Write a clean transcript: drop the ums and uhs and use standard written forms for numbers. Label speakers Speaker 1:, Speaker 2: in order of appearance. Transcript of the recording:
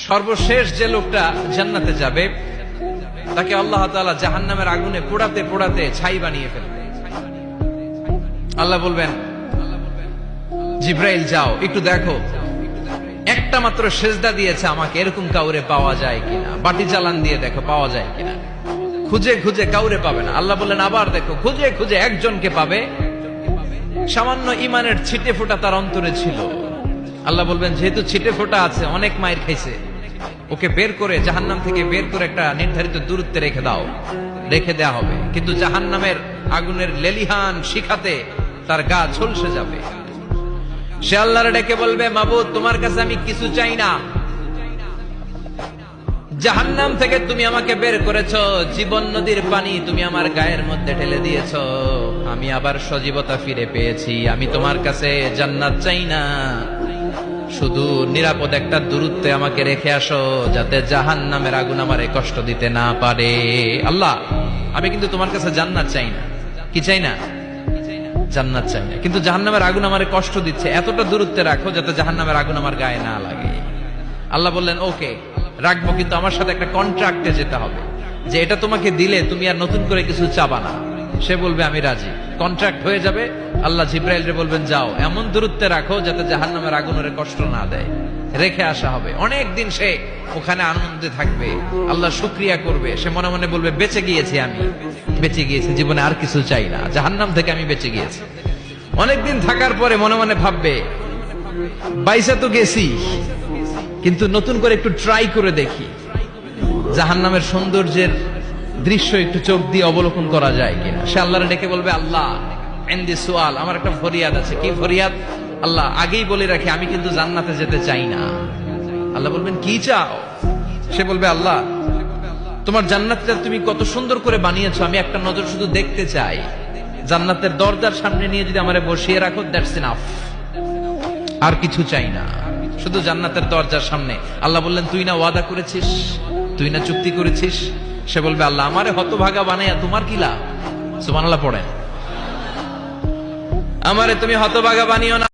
Speaker 1: সর্বশেষ যে লোকটা জান্নাতে যাবে তাকে আল্লাহ তাআলা জাহান্নামের আগুনে পোড়াতে পোড়াতে ছাই বানিয়ে ফেলবে। আল্লাহ বলবেন, জিব্রাইল যাও একটু দেখো, একটা মাত্র সেজদা দিয়েছে আমাকে, এরকম কাউরে পাওয়া যায় কিনা। বাটি চালান দিয়ে দেখো পাওয়া যায় কিনা। খুঁজে খুঁজে কাউরে পাবে না। আল্লাহ বললেন আবার দেখো, খুঁজে খুঁজে একজনকে পাবে, সামান্য ইমানের ছিটে ফোঁটা তার অন্তরে ছিল। আল্লাহ বলবেন যেহেতু ছিটে ফোঁটা আছে, অনেক মায়ের খাইছে, ওকে বের করে জাহান্নাম থেকে বের করে একটা নির্ধারিত দূরত্বে রেখে দাও। রেখে দেয়া হবে, কিন্তু জাহান্নামের আগুনের লেলিহান শিখাতে তার গা ঝলসে যাবে। সে আল্লাহর ডেকে বলবে, মাবুদ তোমার কাছে আমি কিছু চাই না, জাহান্নাম থেকে তুমি আমাকে বের করেছো, জীবন নদীর পানি তুমি আমার গায়ের মধ্যে ঢেলে দিয়েছো, আমি আবার সজীবতা ফিরে পেয়েছি, আমি তোমার কাছে জান্নাত চাই না, শুধু নিরাপদ একটা দূরত্বে আমাকে রেখে আসো, যাতে জাহান্নামের আগুন আমারে কষ্ট দিতে না পারে। আল্লাহ আমি কিন্তু তোমার কাছে জান্নাত চাই না। কি চাই না? জান্নাত চাই না, কিন্তু জাহান্নামের আগুন আমারে কষ্ট দিচ্ছে, এতটা দূরত্বে রাখো যাতে জাহান্নামের আগুন আমার গায়ে না লাগে। আল্লাহ বললেন ওকে রাখবো, কিন্তু আমার সাথে একটা কন্ট্রাক্টে যেতে হবে, যে এটা তোমাকে দিলে তুমি আর নতুন করে কিছু চাবা না। সে বলবে আমি রাজি, কন্ট্রাক্ট হয়ে যাবে। আল্লাহ জিব্রাইলকে বলবেন যাও এমন দূরত্বে রাখো যাতে জাহান্নামের আগুন ওরে কষ্ট না দেয়। রেখে আসা হবে, অনেক দিন সে ওখানে আনন্দে থাকবে, আল্লাহ শুকরিয়া করবে। সে মনে মনে বলবে বেঁচে গিয়েছি, আমি বেঁচে গিয়েছি, জীবনে আর কিছু চাই না, জাহান্নাম থেকে আমি বেঁচে গিয়েছি। অনেকদিন থাকার পরে মনে মনে ভাববে বাইসা তো গেছি, কিন্তু নতুন করে একটু ট্রাই করে দেখি, জাহান্নামের সৌন্দর্যের দৃশ্য একটু চোখ দিয়ে অবলোকন করা যায় কিনা। সে আল্লাহর ডেকে বলবে, আল্লাহ ইনদি সুআল, আমার একটা ফরিয়াদ আছে। কি ফরিয়াদ? আল্লাহ আগেই বলে রাখি, আমি কিন্তু জান্নাতে যেতে চাই না। আল্লাহ বলবেন কি চাও? সে বলবে, আল্লাহ তোমার জান্নাতটা তুমি কত সুন্দর করে বানিয়েছো, আমি একটা নজর শুধু দেখতে চাই। জান্নাতের দরজার সামনে নিয়ে যদি আমারে বসিয়ে রাখো, দ্যাটস ইনাফ, আর কিছু চাই না, শুধু জান্নাতের দরজার সামনে। আল্লাহ বললেন তুই না ওয়াদা করেছিস, তুই না চুক্তি করেছিস। সে বলবে, আল্লাহ আমারে হতভাগা বানাইয়া তোমার কি লাভ? সুবহানাল্লাহ পড়েন, আমারে তুমি হতভাগা বানিও না।